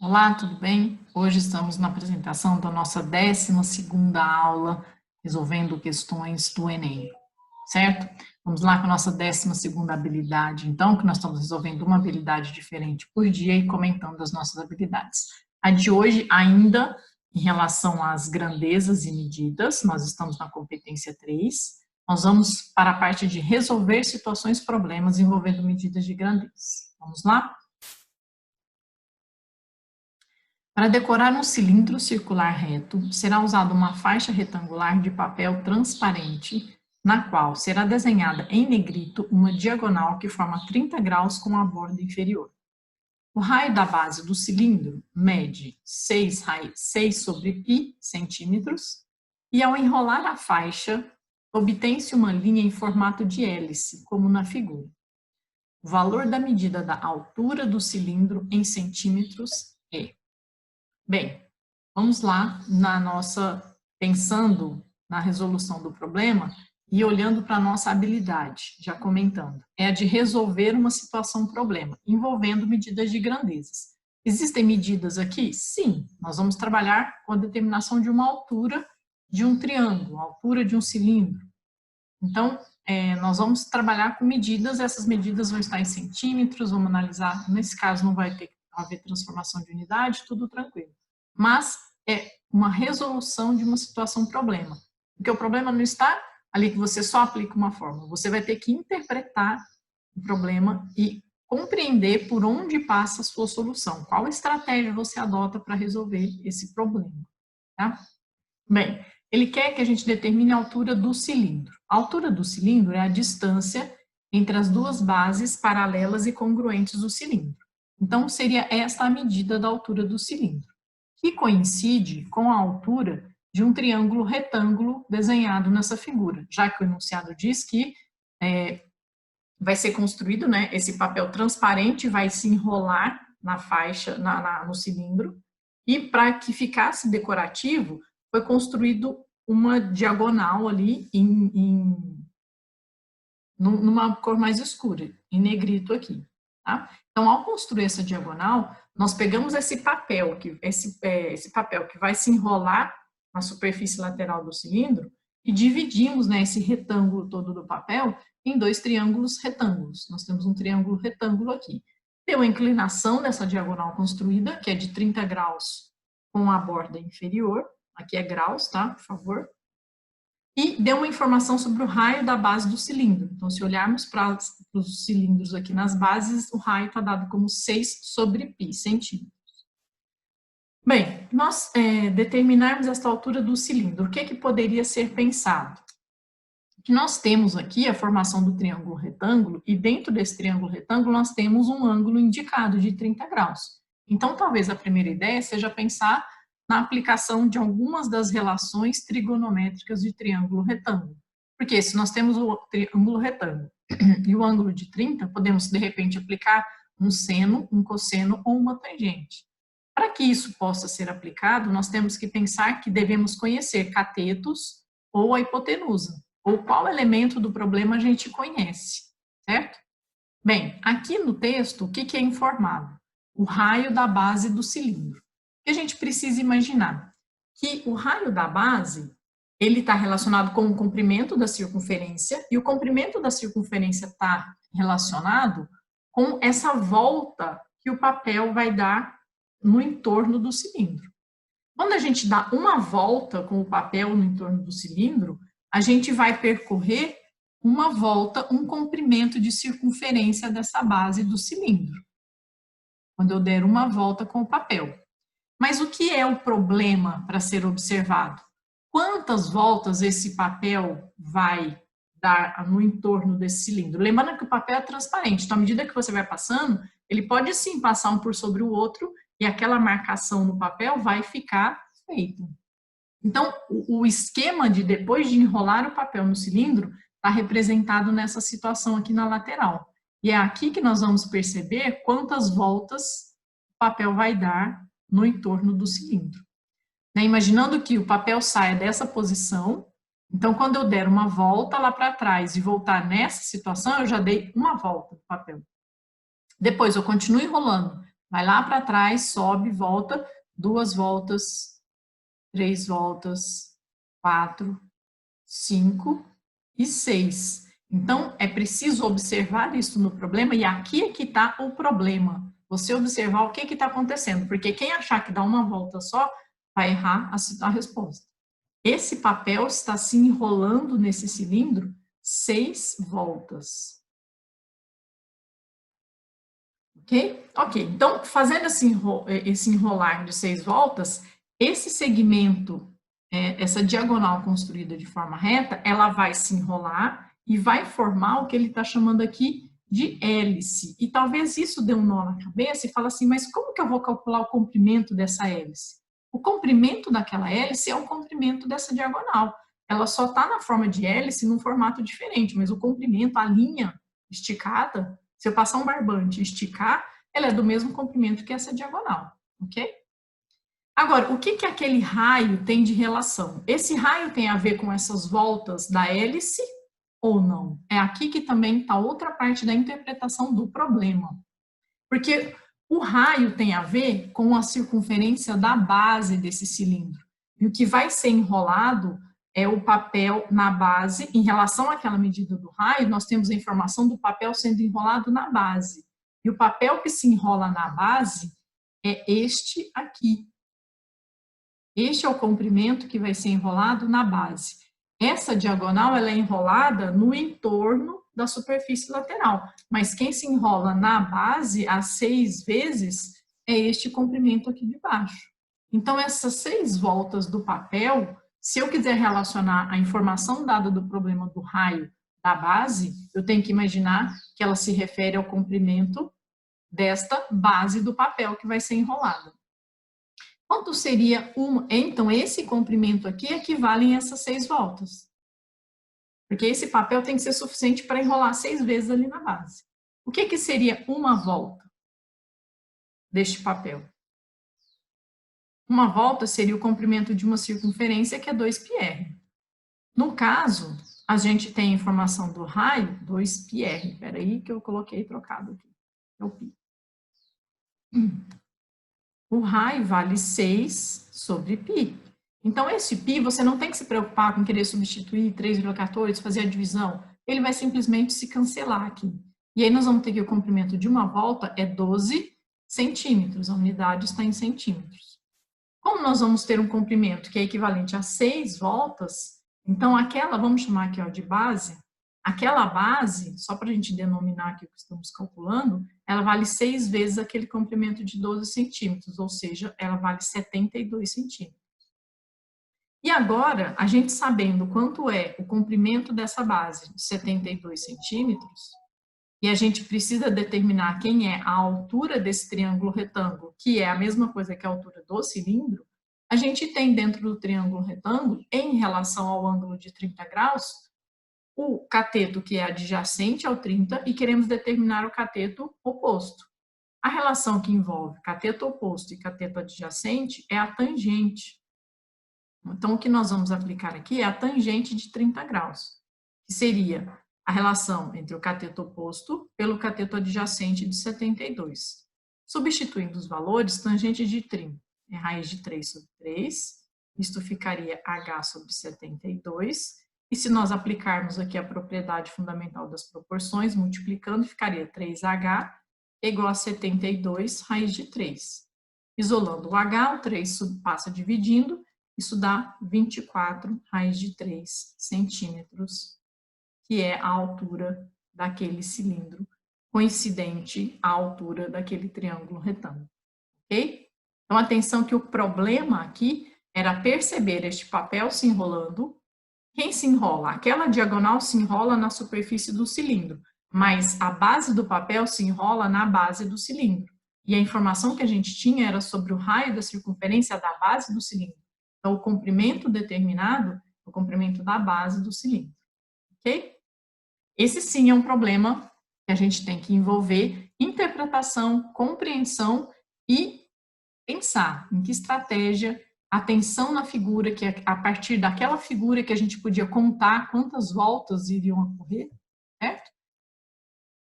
Olá, tudo bem? Hoje estamos na apresentação da nossa 12ª aula, resolvendo questões do Enem, certo? Vamos lá com a nossa 12ª habilidade, então, que nós estamos resolvendo uma habilidade diferente por dia e comentando as nossas habilidades. A de hoje, ainda em relação às grandezas e medidas, nós estamos na competência 3, nós vamos para a parte de resolver situações, problemas envolvendo medidas de grandeza. Vamos lá? Para decorar um cilindro circular reto, será usada uma faixa retangular de papel transparente, na qual será desenhada em negrito uma diagonal que forma 30 graus com a borda inferior. O raio da base do cilindro mede 6 sobre π centímetros e, ao enrolar a faixa, obtém-se uma linha em formato de hélice, como na figura. O valor da medida da altura do cilindro em centímetros é. Bem, vamos lá pensando na resolução do problema e olhando para a nossa habilidade, já comentando. É a de resolver uma situação-problema, envolvendo medidas de grandezas. Existem medidas aqui? Sim, nós vamos trabalhar com a determinação de uma altura de um triângulo, a altura de um cilindro. Então, nós vamos trabalhar com medidas, essas medidas vão estar em centímetros, vamos analisar, nesse caso não vai ter que haver transformação de unidade, tudo tranquilo. Mas é uma resolução de uma situação-problema. Porque o problema não está ali que você só aplica uma fórmula, você vai ter que interpretar o problema e compreender por onde passa a sua solução, qual estratégia você adota para resolver esse problema, tá? Bem, ele quer que a gente determine a altura do cilindro. A altura do cilindro é a distância entre as duas bases paralelas e congruentes do cilindro. Então, seria esta a medida da altura do cilindro, que coincide com a altura de um triângulo retângulo desenhado nessa figura, já que o enunciado diz que vai ser construído, né, esse papel transparente vai se enrolar na faixa, no cilindro, e para que ficasse decorativo, foi construído uma diagonal ali numa cor mais escura, em negrito aqui. Tá? Então, ao construir essa diagonal, nós pegamos esse papel que vai se enrolar na superfície lateral do cilindro e dividimos, né, esse retângulo todo do papel em dois triângulos retângulos. Nós temos um triângulo retângulo aqui. Deu a inclinação dessa diagonal construída, que é de 30 graus com a borda inferior, aqui é graus, tá, por favor, e deu uma informação sobre o raio da base do cilindro. Então, se olharmos para os cilindros aqui nas bases, o raio está dado como 6 sobre π centímetros. Bem, nós determinarmos esta altura do cilindro, o que poderia ser pensado? Que nós temos aqui a formação do triângulo retângulo, e dentro desse triângulo retângulo nós temos um ângulo indicado de 30 graus. Então, talvez a primeira ideia seja pensar na aplicação de algumas das relações trigonométricas de triângulo retângulo. Porque se nós temos o triângulo retângulo e o ângulo de 30, podemos, de repente, aplicar um seno, um cosseno ou uma tangente. Para que isso possa ser aplicado, nós temos que pensar que devemos conhecer catetos ou a hipotenusa, ou qual elemento do problema a gente conhece, certo? Bem, aqui no texto, o que é informado? O raio da base do cilindro. O que a gente precisa imaginar? Que o raio da base, ele está relacionado com o comprimento da circunferência, e o comprimento da circunferência está relacionado com essa volta que o papel vai dar no entorno do cilindro. Quando a gente dá uma volta com o papel no entorno do cilindro, a gente vai percorrer uma volta, um comprimento de circunferência dessa base do cilindro. Quando eu der uma volta com o papel. Mas o que é o problema para ser observado? Quantas voltas esse papel vai dar no entorno desse cilindro? Lembrando que o papel é transparente, então à medida que você vai passando, ele pode sim passar um por sobre o outro e aquela marcação no papel vai ficar feita. Então, o esquema de depois de enrolar o papel no cilindro está representado nessa situação aqui na lateral. E é aqui que nós vamos perceber quantas voltas o papel vai dar no entorno do cilindro. Imaginando que o papel saia dessa posição, então quando eu der uma volta lá para trás e voltar nessa situação, eu já dei uma volta no papel. Depois eu continuo enrolando, Vai lá para trás, sobe, volta, 2 voltas, 3 voltas, 4, 5 e 6. Então, é preciso observar isso no problema, e aqui é que está o problema. Você observar o que está acontecendo, porque quem achar que dá uma volta só, vai errar a resposta. Esse papel está se enrolando nesse cilindro 6 voltas. Ok? Ok, então, fazendo esse enrolar de 6 voltas, esse segmento, essa diagonal construída de forma reta, ela vai se enrolar e vai formar o que ele está chamando aqui de hélice. E talvez isso dê um nó na cabeça e fala assim, mas como que eu vou calcular o comprimento dessa hélice? O comprimento daquela hélice é o comprimento dessa diagonal. Ela só está na forma de hélice num formato diferente, mas o comprimento, a linha esticada, se eu passar um barbante e esticar, ela é do mesmo comprimento que essa diagonal, ok? Agora, o que que aquele raio tem de relação? Esse raio tem a ver com essas voltas da hélice ou não? É aqui que também está outra parte da interpretação do problema. Porque o raio tem a ver com a circunferência da base desse cilindro. E o que vai ser enrolado é o papel na base. Em relação àquela medida do raio, nós temos a informação do papel sendo enrolado na base. E o papel que se enrola na base é este aqui. Este é o comprimento que vai ser enrolado na base. Essa diagonal ela é enrolada no entorno da superfície lateral, mas quem se enrola na base as 6 vezes é este comprimento aqui de baixo. Então, essas 6 voltas do papel, se eu quiser relacionar a informação dada do problema do raio da base, eu tenho que imaginar que ela se refere ao comprimento desta base do papel que vai ser enrolada. Quanto seria uma? Então, esse comprimento aqui equivale a essas 6 voltas. Porque esse papel tem que ser suficiente para enrolar 6 vezes ali na base. O que que seria uma volta deste papel? Uma volta seria o comprimento de uma circunferência, que é 2πr. No caso, a gente tem a informação do raio, 2πr. Espera aí que eu coloquei trocado aqui. É o π. O raio vale 6 sobre π. Então, esse π, você não tem que se preocupar com querer substituir 3,14, fazer a divisão. Ele vai simplesmente se cancelar aqui. E aí, nós vamos ter que o comprimento de uma volta é 12 centímetros. A unidade está em centímetros. Como nós vamos ter um comprimento que é equivalente a 6 voltas, então aquela, vamos chamar aqui ó, de base, aquela base, só para a gente denominar aqui o que estamos calculando, ela vale 6 vezes aquele comprimento de 12 centímetros, ou seja, ela vale 72 centímetros. E agora, a gente sabendo quanto é o comprimento dessa base de 72 centímetros, e a gente precisa determinar quem é a altura desse triângulo retângulo, que é a mesma coisa que a altura do cilindro, a gente tem dentro do triângulo retângulo, em relação ao ângulo de 30 graus, o cateto que é adjacente ao 30 e queremos determinar o cateto oposto. A relação que envolve cateto oposto e cateto adjacente é a tangente. Então, o que nós vamos aplicar aqui é a tangente de 30 graus, que seria a relação entre o cateto oposto pelo cateto adjacente de 72. Substituindo os valores, tangente de 30 é raiz de 3 sobre 3, isto ficaria h sobre 72, e se nós aplicarmos aqui a propriedade fundamental das proporções, multiplicando, ficaria 3h igual a 72 raiz de 3. Isolando o h, o 3 passa dividindo, isso dá 24 raiz de 3 centímetros, que é a altura daquele cilindro, coincidente à altura daquele triângulo retângulo, ok? Então, atenção que o problema aqui era perceber este papel se enrolando. Quem se enrola? Aquela diagonal se enrola na superfície do cilindro, mas a base do papel se enrola na base do cilindro. E a informação que a gente tinha era sobre o raio da circunferência da base do cilindro. Então, o comprimento determinado é o comprimento da base do cilindro. Ok? Esse sim é um problema que a gente tem que envolver interpretação, compreensão e pensar em que estratégia, atenção na figura, que a partir daquela figura que a gente podia contar quantas voltas iriam ocorrer, certo?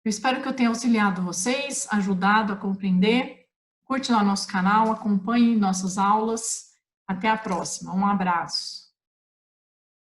Eu espero que eu tenha auxiliado vocês, ajudado a compreender. curte lá nosso canal, acompanhe nossas aulas. Até a próxima. Um abraço.